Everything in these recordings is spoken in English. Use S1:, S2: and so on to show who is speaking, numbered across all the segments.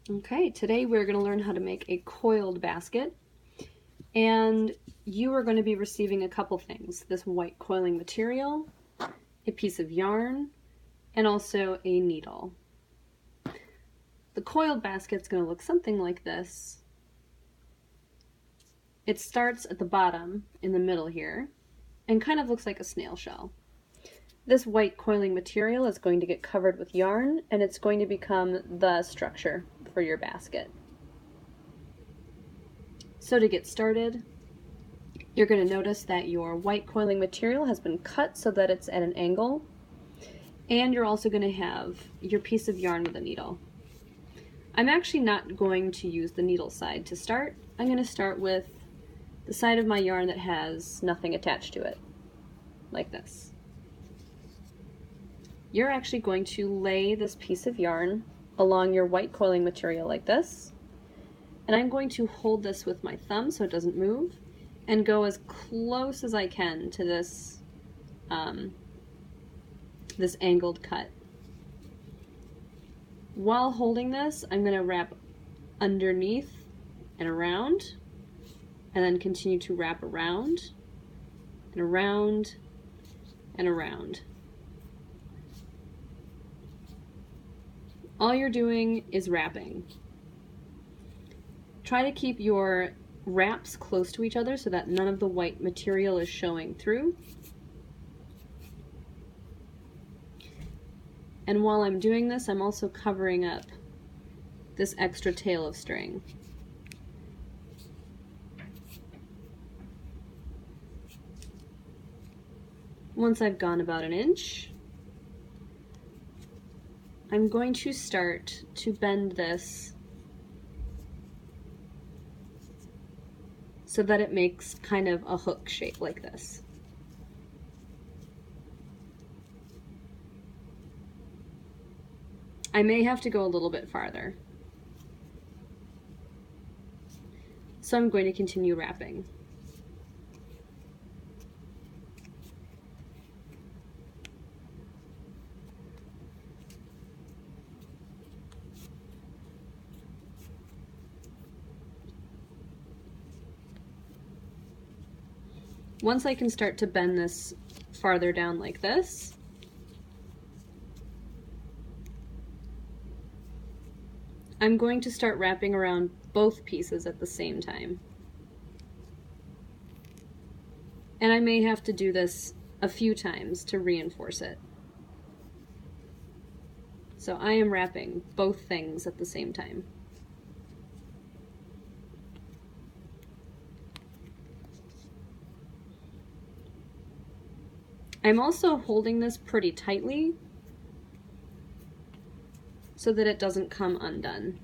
S1: Okay, today we're going to learn how to make a coiled basket, and you are going to be receiving a couple things: this white coiling material, a piece of yarn, and also a needle. The coiled basket is going to look something like this. It starts at the bottom in the middle here and kind of looks like a snail shell. This white coiling material is going to get covered with yarn, and it's going to become the structure for your basket. So to get started, you're going to notice that your white coiling material has been cut so that it's at an angle, and you're also going to have your piece of yarn with a needle. I'm actually not going to use the needle side to start. I'm going to start with the side of my yarn that has nothing attached to it, like this. You're actually going to lay this piece of yarn along your white coiling material like this, and I'm going to hold this with my thumb so it doesn't move and go as close as I can to this this angled cut. While holding this, I'm going to wrap underneath and around, and then continue to wrap around and around and around. All you're doing is wrapping. Try to keep your wraps close to each other so that none of the white material is showing through. And while I'm doing this, I'm also covering up this extra tail of string. Once I've gone about an inch, I'm going to start to bend this so that it makes kind of a hook shape like this. I may have to go a little bit farther, so I'm going to continue wrapping. Once I can start to bend this farther down like this, I'm going to start wrapping around both pieces at the same time. And I may have to do this a few times to reinforce it. So I am wrapping both things at the same time. I'm also holding this pretty tightly so that it doesn't come undone.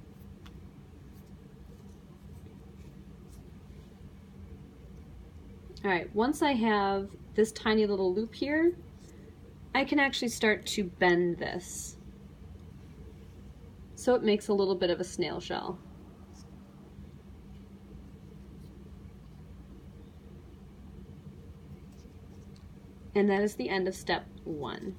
S1: All right, once I have this tiny little loop here, I can actually start to bend this so it makes a little bit of a snail shell. And that is the end of step 1.